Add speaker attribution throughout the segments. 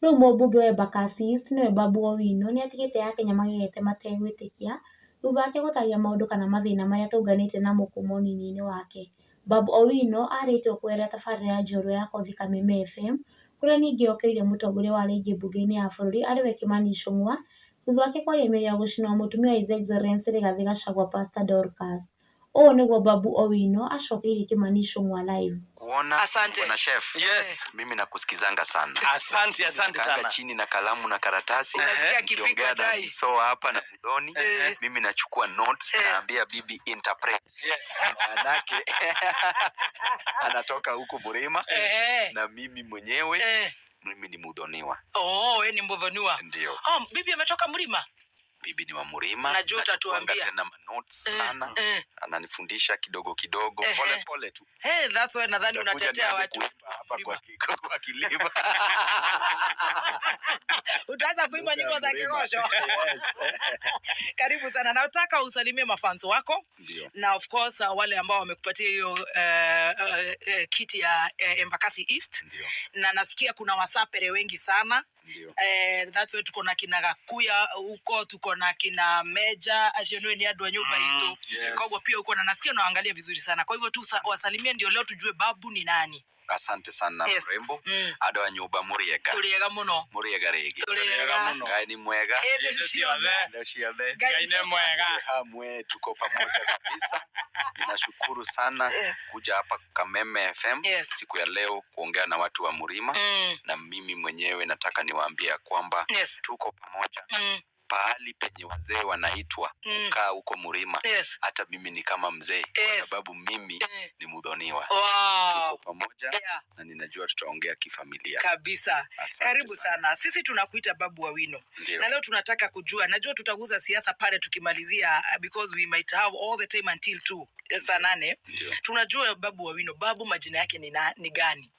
Speaker 1: Rĩu mũmbunge wa Embakasi East nĩwe Babu Owino nĩatigĩte Akenya magegete mategwĩtĩkia thutha wake gũtaria maũndũ kana mathĩna marĩa tũnganĩte namo kuma ũnini-inĩ wake. Babu Owino arĩtwo kũgerera tabarĩra ya njorua ya kothi Kameme FM, kũrĩa ningĩ okĩrĩire mũtongoria wa rĩngĩ mbunge-inĩ ya bũrũri arĩwe Kimani Ichung'wa thutha wake kwaria mĩario ya gũcinwo mũtumia wa His Excellency Rigathĩ Gachagua Pastor Dorcas. Ũũ nĩguo Babu Owino acokeirie Kimani Ichung'wa live.
Speaker 2: Asante. Bwana chef.
Speaker 3: Yes.
Speaker 2: Mimi nakusikizanga sana.
Speaker 3: Asante sana.
Speaker 2: Chini na kalamu na karatasi.
Speaker 3: Unasikia kipika chai.
Speaker 2: So hapa na Mudhoni. Mimi nachukua notes, naambia bibi interpret.
Speaker 3: Yes.
Speaker 2: Manake anatoka huko Burema na mimi mwenyewe mimi ni Mudhoniwa.
Speaker 3: Wewe ni Mudhoniwa.
Speaker 2: Ndio.
Speaker 3: Bibi ametoka Mlima.
Speaker 2: Bibi ni wa Mlima.
Speaker 3: Najua utatuambia
Speaker 2: tena notes sana. Ananifundisha kidogo pole tu.
Speaker 3: That's why nadhani unatetea watu
Speaker 2: hapa kwa kilima.
Speaker 3: Utaanza kuimba nyimbo za Kigosho.
Speaker 2: Yes.
Speaker 3: Karibu sana. Nataka usalimie mafans wako.
Speaker 2: Ndio.
Speaker 3: Na of course wale ambao wamekupatia hiyo kiti ya Embakasi East.
Speaker 2: Ndio.
Speaker 3: Na nasikia kuna wasapere wengi sana.
Speaker 2: Ndio.
Speaker 3: That's why tuko na kina Gakuya huko, tuko na kina Meja asionwe ni adwa nyumba hito. Kwa hivyo pia uko na nasikia unaangalia vizuri sana. Kwa hivyo tu wasalimie ndio leo tujue Babu ni nani.
Speaker 2: Asante sana Mrembo. Adwa nyumba Muriega.
Speaker 3: Turiega muno.
Speaker 2: Muriega regi.
Speaker 3: Turiega muno.
Speaker 2: Ngai ni mwega. Ndio ciothe.
Speaker 3: Ngai ni mwega.
Speaker 2: Hamwe tuko pamoja kabisa. Ninashukuru sana kuja hapa Kameme FM siku ya leo kuongea na watu wa Mlima na mimi mwenyewe nataka niwaambie kwamba tuko pamoja. Pahali penye wazee wanaitwa kukaa huko Mlima. Hata mimi ni kama mzee kwa sababu mimi ni Mudhoniwa. Tuko pamoja na ninajua tutaongea kifamilia.
Speaker 3: Kabisa. Karibu sana. Sisi tunakuita Babu Owino. Na leo tunataka kujua, najua tutaguza siasa pale tukimalizia because we might have all the time until 2 saa 8. Tunajua Babu Owino. Babu majina yake ni gani?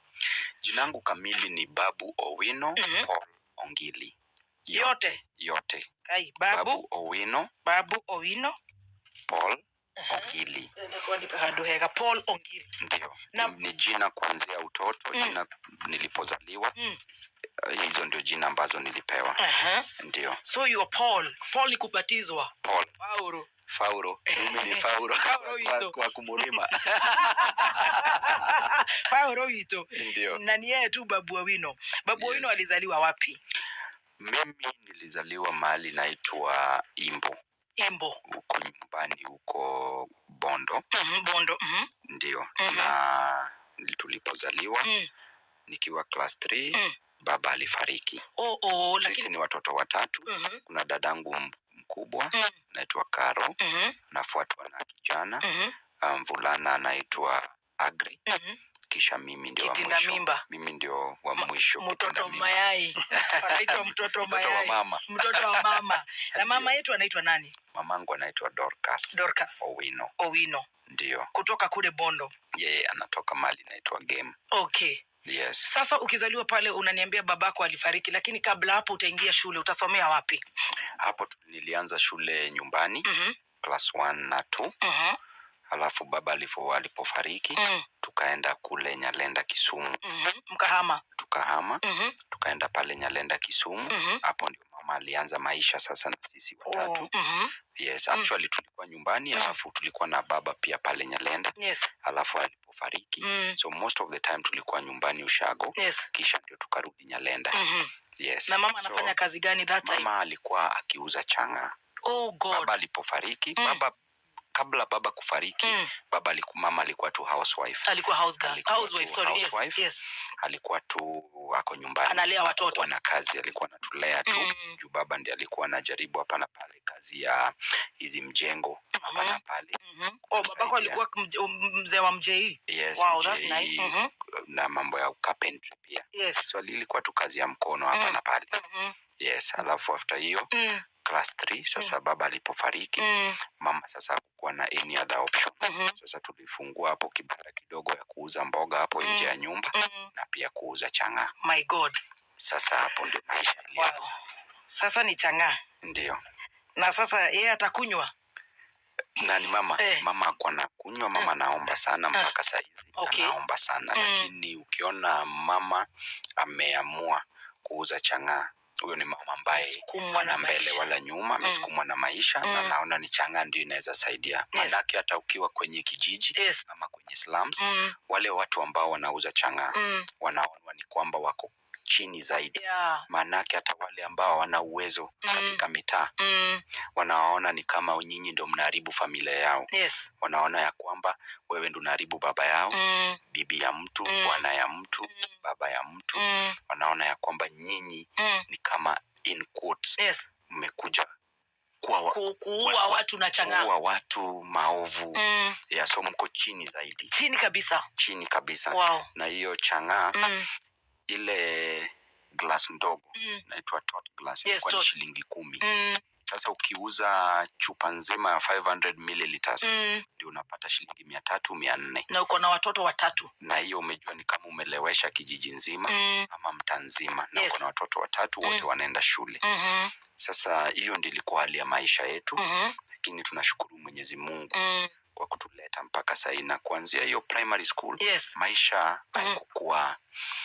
Speaker 2: Jina langu kamili ni Babu Owino Paul Ongili. Yote.
Speaker 3: Kai
Speaker 2: Babu Owino.
Speaker 3: Babu Owino
Speaker 2: Paul Ongili.
Speaker 3: Paul Ongili.
Speaker 2: Ndio. Ni jina kuanzia utoto, jina nilipozaliwa. Hizo ndio jina ambazo nilipewa. Ndio.
Speaker 3: So you are Paul. Paul ni kubatizwa.
Speaker 2: Paul.
Speaker 3: Fauro.
Speaker 2: Mimi ni Fauro. Kwa kumulima.
Speaker 3: Fauro hito.
Speaker 2: Ndio.
Speaker 3: Na ni yeye tu Babu Owino. Babu Owino alizaliwa wapi?
Speaker 2: Mimi nilizaliwa mahali naitwa Imbo. Huko nyumbani huko Bondo.
Speaker 3: Bondo.
Speaker 2: Ndio. Na tulipozaliwa nikiwa class 3 baba alifariki. Sisi ni watoto watatu. Kuna dadangu mkubwa anaitwa Karo, nafuatwa na kijana mvulana anaitwa Agri. Kisha mimi ndio wa mwisho. Mimi ndio wa mwisho.
Speaker 3: Mtoto mayai. Anaitwa mtoto mayai. Mtoto wa mama. Na mama yetu anaitwa nani?
Speaker 2: Mamangu anaitwa Dorcas. Owino. Ndio.
Speaker 3: Kutoka kule Bondo.
Speaker 2: Yeye anatoka mali naitwa Game.
Speaker 3: Okay.
Speaker 2: Yes.
Speaker 3: Sasa ukizaliwa pale unaniambia babako alifariki, lakini kabla hapo utaingia shule, utasomea wapi?
Speaker 2: Hapo nilianza shule nyumbani class 1 na 2. Alafu baba alipofariki tukaenda kule Nyalenda Kisumu. Tukahama. Tukaenda pale Nyalenda Kisumu. Hapo ndio mama alianza maisha sasa na sisi watatu. Yes, actually tulikuwa nyumbani alafu tulikuwa na baba pia pale Nyalenda. Alafu alipofariki so most of the time tulikuwa nyumbani Ushago. Kisha ndio tukarudi Nyalenda. Yes.
Speaker 3: Na mama anafanya kazi gani that time?
Speaker 2: Mama alikuwa akiuza changa.
Speaker 3: Oh God.
Speaker 2: Baba alipofariki, kabla baba kufariki, mama alikuwa tu housewife.
Speaker 3: Alikuwa housewife. Yes.
Speaker 2: Alikuwa tu wako nyumbani.
Speaker 3: Analea watoto.
Speaker 2: Na kazi alikuwa anatulea tu. Juu baba ndiye alikuwa anajaribu hapa na pale kazi ya hizi mjengo hapa na pale.
Speaker 3: Babako alikuwa mzee wa mjei.
Speaker 2: Yes.
Speaker 3: Wow, that's nice.
Speaker 2: Na mambo ya carpentry pia.
Speaker 3: Yes.
Speaker 2: So ilikuwa tu kazi ya mkono hapa na pale. Yes, alafu after hiyo class 3 sasa baba alipofariki mama sasa hakuwa na any other option. Sasa tulifungua hapo kibanda kidogo ya kuuza mboga hapo nje ya nyumba na pia kuuza changa.
Speaker 3: My God.
Speaker 2: Sasa hapo ndio maisha ilianza.
Speaker 3: Sasa ni changa.
Speaker 2: Ndio.
Speaker 3: Na sasa yeye atakunywa.
Speaker 2: Nani mama? Mama hakuwa anakunywa, mama anaomba sana mpaka saa hizi. Anaomba sana lakini ukiona mama ameamua kuuza chang'aa. Huyo ni mama ambaye ana mbele wala nyuma, amesukumwa na maisha na naona ni chang'aa ndio inaweza saidia. Manake hata ukiwa kwenye kijiji ama kwenye slums, wale watu ambao wanauza chang'aa wanaona ni kwamba wako chini zaidi. Manake hata wale ambao wana uwezo katika mitaa wanaona ni kama nyinyi ndio mnaharibu familia yao. Wanaona ya kwamba wewe ndio unaharibu baba yao, bibi ya mtu, bwana ya mtu, baba ya mtu. Wanaona ya kwamba nyinyi ni kama in quotes mmekuja kuua watu na chang'aa, kuua watu maovu. So mko chini zaidi, chini kabisa. Na hiyo chang'aa ile glass ndogo inaitwa tot glass, ilikuwa ni shilingi 10. Sasa ukiuza chupa nzima ya 500 milliliters ndio unapata shilingi 300-400.
Speaker 3: Na uko na watoto 3.
Speaker 2: Na hiyo umejua ni kama umelewesha kijiji nzima ama mtaa nzima. Na uko na watoto 3 wote wanaenda shule. Sasa hiyo ndio ilikuwa hali ya maisha yetu. Lakini tunashukuru Mwenyezi Mungu kwa kutuleta mpaka sasa. Na kuanzia hiyo primary school maisha haikuwa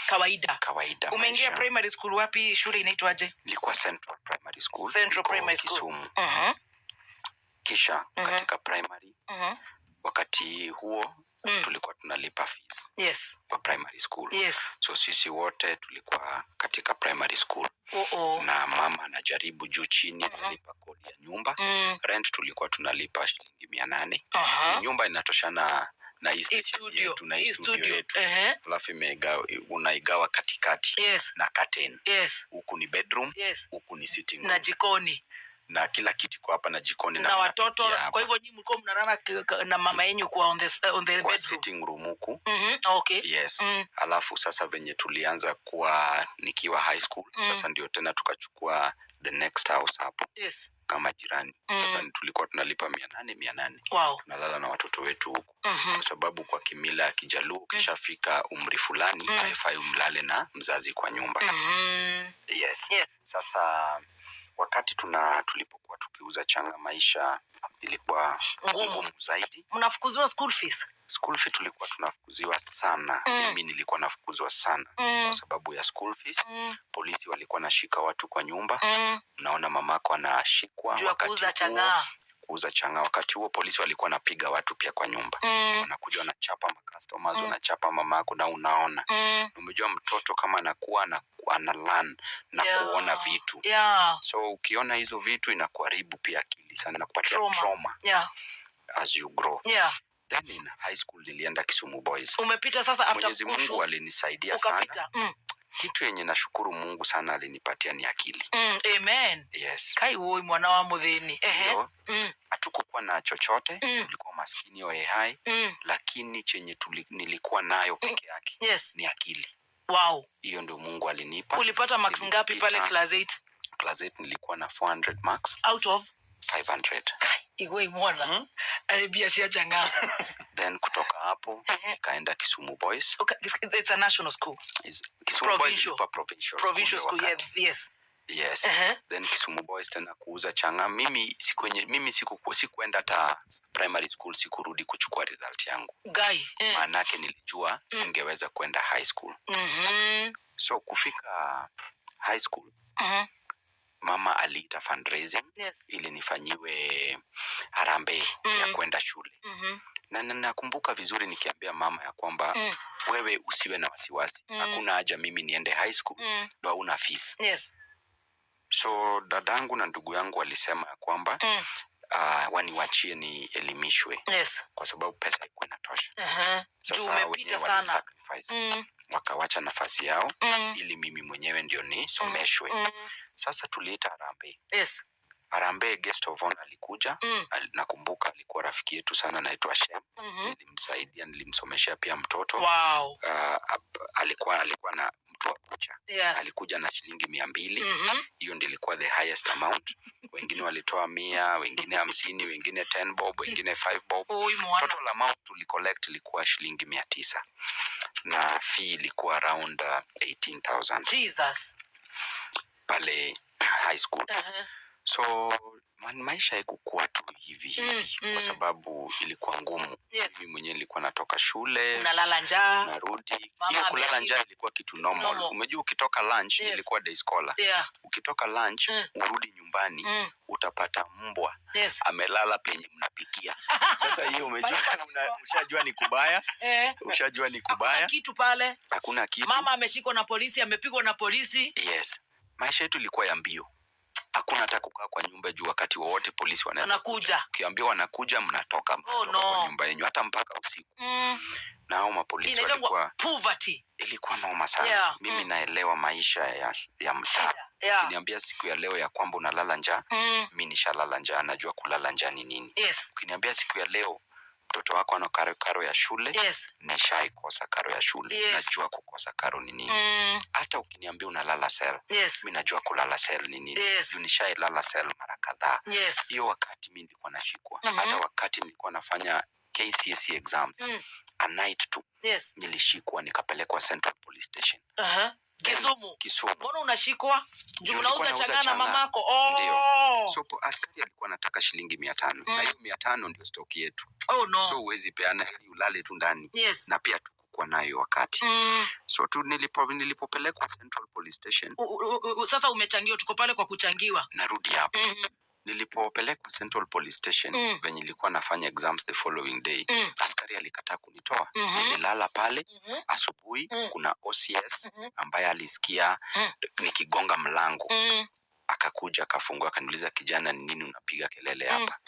Speaker 2: kawaida.
Speaker 3: Umeingia primary school wapi? Shule inaitwaje?
Speaker 2: Ilikuwa Central Primary School.
Speaker 3: Central Primary School.
Speaker 2: Kisumu. Kisha katika primary wakati huo tulikuwa tunalipa fees kwa primary school. So sisi wote tulikuwa katika primary school. Na mama anajaribu juu chini analipa kodi ya nyumba. Rent tulikuwa tunalipa shilingi 800. Nyumba inatoshana na hii station yetu na hii studio yetu. Alafu unaigawa katikati na curtain. Huku ni bedroom, huku ni sitting room.
Speaker 3: Na jikoni.
Speaker 2: Na kila kitu kwa hapa na jikoni
Speaker 3: na watoto. Kwa hivyo nyinyi mlikuwa mnalala na mama yenu kwa on the bedroom,
Speaker 2: sitting room huku.
Speaker 3: Okay.
Speaker 2: Alafu sasa venye tulianza kuwa nikiwa high school sasa ndio tena tukachukua the next house hapo kama jirani. Sasa tulikuwa tunalipa 800.
Speaker 3: Wow.
Speaker 2: Tunalala na watoto wetu huku. Kwa sababu kwa kimila ya Kijaluo ukishafika umri fulani haifai umlale na mzazi kwa nyumba. Sasa wakati tulipokuwa tukiuza chang'aa maisha ilikuwa ngumu zaidi.
Speaker 3: Mnafukuziwa school fees?
Speaker 2: School fee tulikuwa tunafukuziwa sana. Mimi nilikuwa nafukuzwa sana kwa sababu ya school fees. Polisi walikuwa nashika watu kwa nyumba. Unaona mamako anashikwa wakati kuuza chang'aa. Wakati huo polisi walikuwa napiga watu pia kwa nyumba. Wanakuja wanachapa customers, wanachapa mamako na unaona. Umejua mtoto kama anakuwa ana learn na kuona vitu. So ukiona hizo vitu inakuharibu pia akili sana na kupatia trauma as you grow. Then in high school nilienda Kisumu Boys.
Speaker 3: Umepita sasa after
Speaker 2: Mwenyezi Mungu alinisaidia sana. Kitu yenye nashukuru Mungu sana alinipatia ni akili.
Speaker 3: Amen. Kai wewe mwana wa muthini.
Speaker 2: Hatukukuwa na chochote, tulikuwa maskini hai, lakini chenye nilikuwa nayo peke yake ni akili.
Speaker 3: Wow.
Speaker 2: Hiyo ndio Mungu alinipa.
Speaker 3: Ulipata marks ngapi pale class 8?
Speaker 2: Class 8 nilikuwa na 400 marks
Speaker 3: out of
Speaker 2: 500.
Speaker 3: Igwe mwana. Alibiashia chang'aa.
Speaker 2: Then kutoka hapo nikaenda Kisumu Boys.
Speaker 3: Okay, it's a national school.
Speaker 2: Kisumu Boys is a provincial school.
Speaker 3: Yes.
Speaker 2: Then Kisumu Boys tena kuuza chang'aa. Mimi sikuenda hata primary school, sikurudi kuchukua result yangu. Maanake nilijua singeweza kwenda high school. So kufika high school mama aliita fundraising ili nifanyiwe harambee ya kwenda shule. Na nakumbuka vizuri nikiambia mama ya kwamba wewe usiwe na wasiwasi. Hakuna haja mimi niende high school ndio una fees. So dadangu na ndugu yangu walisema ya kwamba waniwachie ni elimishwe. Kwa sababu pesa haikuwa inatosha. Sasa wenyewe walisacrifice. Wakawacha nafasi yao ili mimi mwenyewe ndio nisomeshwe. Sasa tuliita harambee. Harambee guest of honor alikuja. Nakumbuka alikuwa rafiki yetu sana anaitwa Shem. Nilimsaidia, nilimsomeshia pia mtoto.
Speaker 3: Wow.
Speaker 2: Alikuwa na mtu wa kucha. Alikuja na shilingi 200. Hiyo ndio ilikuwa the highest amount. Wengine walitoa 100, wengine 50, wengine 10 bob, wengine 5 bob. Total amount tulicollect ilikuwa shilingi 900. Na fee ilikuwa around 18,000.
Speaker 3: Jesus.
Speaker 2: Pale high school. So maisha haikuwa tu hivi kwa sababu ilikuwa ngumu. Mimi mwenyewe nilikuwa natoka shule,
Speaker 3: unalala njaa,
Speaker 2: narudi. Hiyo kulala njaa ilikuwa kitu normal. Umejua ukitoka lunch, nilikuwa day scholar. Ukitoka lunch urudi nyumbani utapata mbwa amelala penye mnapikia. Sasa hiyo umejua ushajua ni kubaya. Ushajua ni kubaya.
Speaker 3: Hakuna kitu pale.
Speaker 2: Hakuna kitu.
Speaker 3: Mama ameshikwa na polisi, amepigwa na polisi.
Speaker 2: Yes. Maisha yetu ilikuwa ya mbio. Hakuna hata kukaa kwa nyumba juu wakati wowote polisi wanaweza kuja. Ukiambiwa wanakuja mnatoka kwa nyumba yenu hata mpaka usiku. Na hao mapolisi walikuwa
Speaker 3: poverty.
Speaker 2: Ilikuwa noma sana. Mimi naelewa maisha ya mtaa. Ukiniambia siku ya leo ya kwamba unalala njaa, mimi nishalala njaa, najua kulala njaa ni nini. Ukiniambia siku ya leo mtoto wako ana karo ya shule, nishaikosa karo ya shule. Najua kukosa karo ni nini. Hata ukiniambia unalala cell, mimi najua kulala cell ni nini. Nishailala cell mara kadhaa. Hiyo wakati mimi nilikuwa nashikwa. Hata wakati nilikuwa nafanya KCSE exams, a night too, nilishikwa nikapelekwa Central Police Station. Kisumu.
Speaker 3: Mbona unashikwa? Juu unauza changana na mamako.
Speaker 2: Ndio. So askari alikuwa anataka shilingi 500. Na hiyo 500 ndio stock yetu. So huwezi peana ili ulale tu ndani. Na pia tukukua nayo wakati. So tu nilipopelekwa Central Police Station.
Speaker 3: Sasa umechangiwa, tuko pale kwa kuchangiwa.
Speaker 2: Narudi hapo. Nilipopelekwa Central Police Station, venye nilikuwa nafanya exams the following day, askari alikataa kunitoa. Nililala pale. Asubuhi kuna OCS ambaye alisikia nikigonga mlango. Akakuja akafungua akaniuliza, kijana, ni nini unapiga kelele hapa?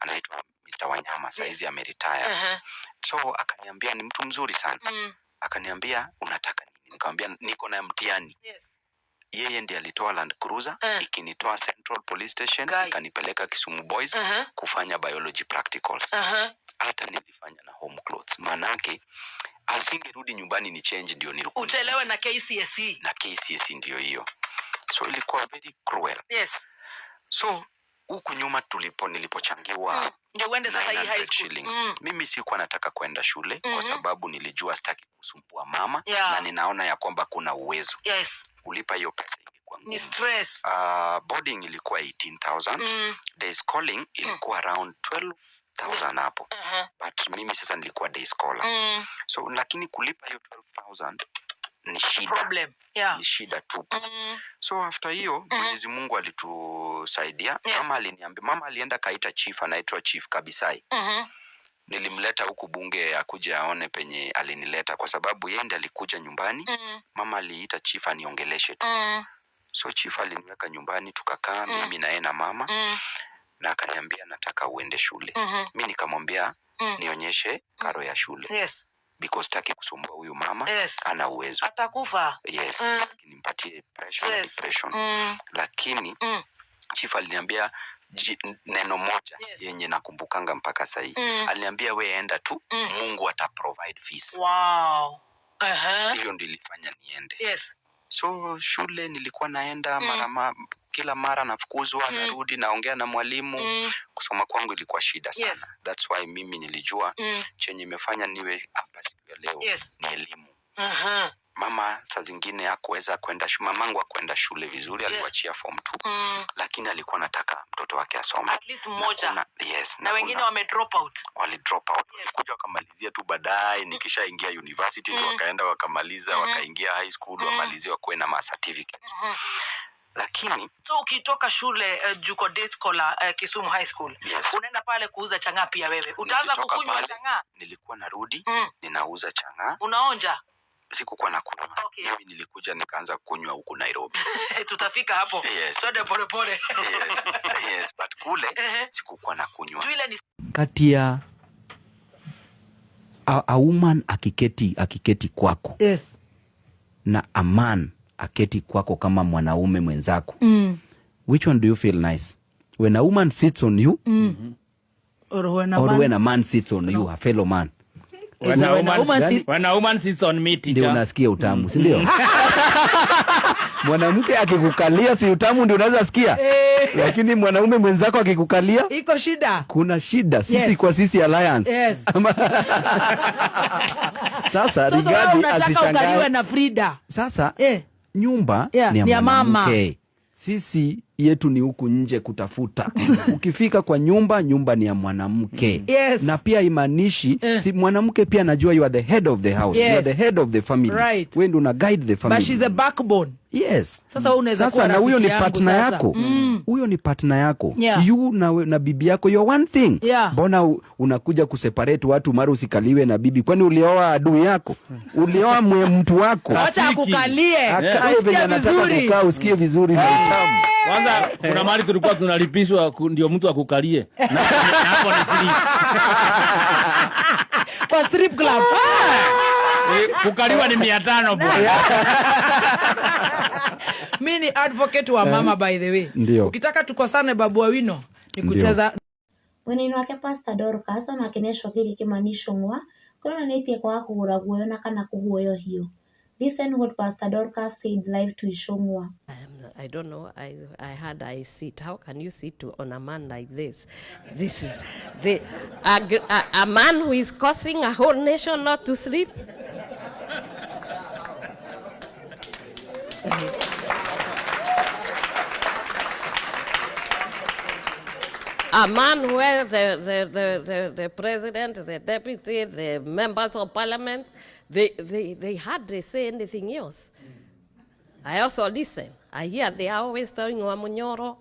Speaker 2: Anaitwa Mr. Wanyama, saizi ameretire. So akaniambia ni mtu mzuri sana. Akaniambia unataka nini? Nikamwambia niko na mtihani. Yeye ndiye alitoa Land Cruiser ikinitoa Central Police Station ikanipeleka Kisumu Boys kufanya biology practicals. Hata nilifanya na home clothes. Manake asingerudi nyumbani ni change ndio nilikuwa.
Speaker 3: Utelewe na KCSE.
Speaker 2: Na KCSE ndio hiyo. So ilikuwa very cruel. So huku nyuma nilipochangiwa
Speaker 3: ndio uende sasa hii high school.
Speaker 2: Mimi sikuwa nataka kwenda shule kwa sababu nilijua sitaki kusumbua mama na ninaona ya kwamba kuna uwezo. Kulipa hiyo pesa ilikuwa ngumu.
Speaker 3: Ni stress.
Speaker 2: Boarding ilikuwa 18,000. Day schooling ilikuwa around 12,000 hapo. But mimi sasa nilikuwa day scholar. So lakini kulipa hiyo 12,000 ni shida.
Speaker 3: Problem.
Speaker 2: Ni shida tu. So after hiyo Mwenyezi Mungu alitusaidia. Mama alienda kaita chief anaitwa Chief Kabisai. Nilimleta huku bunge akuje aone penye alinileta kwa sababu yeye ndiye alikuja nyumbani. Mama aliita chief aniongeleshe tu. So chief aliniweka nyumbani tukakaa mimi na yeye na mama. Na akaniambia nataka uende shule. Mimi nikamwambia nionyeshe karo ya shule. Because taki kusumbua huyu mama. Ana uwezo.
Speaker 3: Atakufa.
Speaker 2: Nimpatie pressure na depression. Lakini chief aliniambia neno moja yenye nakumbukanga mpaka sasa hivi. Aliniambia wewe enda tu, Mungu ataprovide fees.
Speaker 3: Wow.
Speaker 2: Hiyo ndio ilifanya niende. So shule nilikuwa naenda kila mara nafukuzwa, narudi naongea na mwalimu. Kusoma kwangu ilikuwa shida sana. That's why mimi nilijua chenye imefanya niwe hapa siku ya leo ni elimu. Mama saa zingine hakuweza kwenda shule. Mamangu hakwenda shule vizuri, aliwachia form 2. Lakini alikuwa anataka mtoto wake asome.
Speaker 3: At least mmoja.
Speaker 2: Na
Speaker 3: wengine wame drop out.
Speaker 2: Wali drop out. Kuja wakamalizia tu baadaye nikishaingia university ndio wakaenda wakamaliza, wakaingia high school wamalizie wakuwe na certificate. Lakini
Speaker 3: so ukitoka shule Juko Day Scholar Kisumu High School, unaenda pale kuuza chang'aa pia wewe. Utaanza kukunywa chang'aa?
Speaker 2: Nilikuwa narudi, ninauza chang'aa.
Speaker 3: Unaonja?
Speaker 2: Sikukuwa nakunywa. Mimi nilikuja nikaanza kunywa huku Nairobi.
Speaker 3: Tutafika hapo. Soda pole pole.
Speaker 2: But kule sikukuwa nakunywa.
Speaker 4: Kati ya a woman akiketi kwako. Na a man aketi kwako kama mwanaume mwenzako. Which one do you feel nice? When a woman sits on you
Speaker 5: or
Speaker 4: when a man sits on you, a fellow man.
Speaker 5: When a woman sits on me, teacher.
Speaker 4: Ndio unasikia utamu, si ndio? Mwanamke akikukalia si utamu ndio unaweza sikia. Lakini mwanaume mwenzako akikukalia
Speaker 5: iko shida.
Speaker 4: Kuna shida. Sisi kwa sisi alliance. Sasa rigadi
Speaker 5: asishangae na Frida.
Speaker 4: Sasa nyumba ni ya mama. Sisi yetu ni huku nje kutafuta. Ukifika kwa nyumba, nyumba ni ya mwanamke.
Speaker 6: Yes.
Speaker 4: Na pia imanishi si mwanamke pia anajua you are the head of the house.
Speaker 6: Yes.
Speaker 4: You are the head of the family.
Speaker 6: Right.
Speaker 4: Wewe ndio una guide the family.
Speaker 6: But she's a backbone.
Speaker 4: Yes.
Speaker 6: Sasa unaweza kuwa
Speaker 4: na huyo ni
Speaker 6: rafiki
Speaker 4: partner
Speaker 6: yangu
Speaker 4: yako. Huyo ni partner yako.
Speaker 6: Yeah.
Speaker 4: You na bibi yako you're one thing.
Speaker 6: Yeah.
Speaker 4: Mbona unakuja kuseparate watu mara usikaliwe na bibi? Kwani ulioa adui yako? Ulioa mtu wako?
Speaker 6: Acha akukalie.
Speaker 4: Akae venye anataka kukaa, usikie vizuri na utamu.
Speaker 5: Kwanza kuna mali tulikuwa tunalipishwa ndio mtu akukalie. Na hapo ni free.
Speaker 6: Kwa strip club.
Speaker 5: Kukaliwa ni 500 bwana.
Speaker 6: Mimi ni advocate wa mama by the way.
Speaker 4: Ndio.
Speaker 6: Ukitaka tukosane Babu Owino ni kucheza
Speaker 1: Mwene wake Pastor Dorcas ona kinesho kiri kimanishongwa kona netie kwa kugura guoyo na kana kuguoyo hiyo. Listen what Pastor Dorcas said live to Ishongwa.
Speaker 7: I don't know. I had I sit. How can you sit on a man like this? This is a man who is causing a whole nation not to sleep. A man where the president, the deputy, the members of parliament, they hardly say anything else. I also listen. I hear they are always talking Wamunyoro.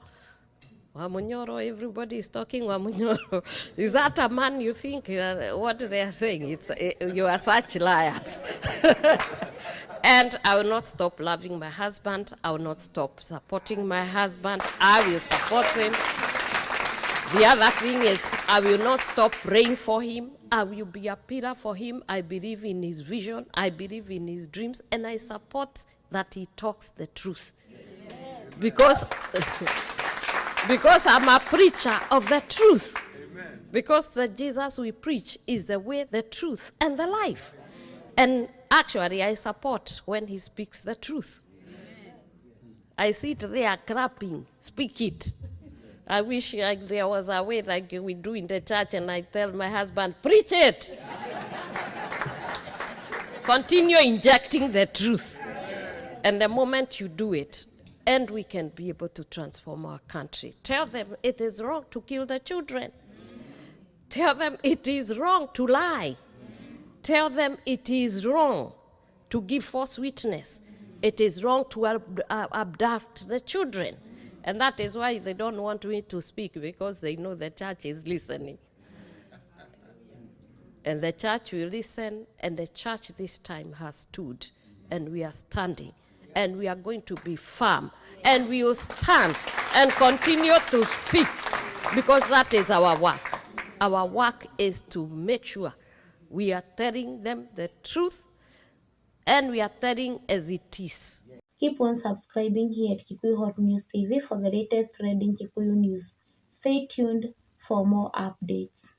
Speaker 7: Wamunyoro, everybody is talking Wamunyoro. Is that a man you think what they are saying? You are such liars. And I will not stop loving my husband. I will not stop supporting my husband. I will support him. The other thing is, I will not stop praying for him. I will be a pillar for him. I believe in his vision. I believe in his dreams. And I support that he talks the truth. Because I'm a preacher of the truth. Because the Jesus we preach is the way, the truth, and the life. And actually, I support when he speaks the truth. I sit there clapping, speak it. I wish there was a way like we do in the church and I tell my husband, preach it. Continue injecting the truth. And the moment you do it, and we can be able to transform our country. Tell them it is wrong to kill the children. Tell them it is wrong to lie. Tell them it is wrong to give false witness. It is wrong to abduct the children. And that is why they don't want me to speak, because they know the church is listening. And the church will listen, and the church this time has stood, and we are standing, and we are going to be firm, and we will stand and continue to speak, because that is our work. Our work is to make sure we are telling them the truth, and we are telling as it is.
Speaker 1: Keep on subscribing here at Kikuyu Hot News TV for the latest trending Kikuyu news. Stay tuned for more updates.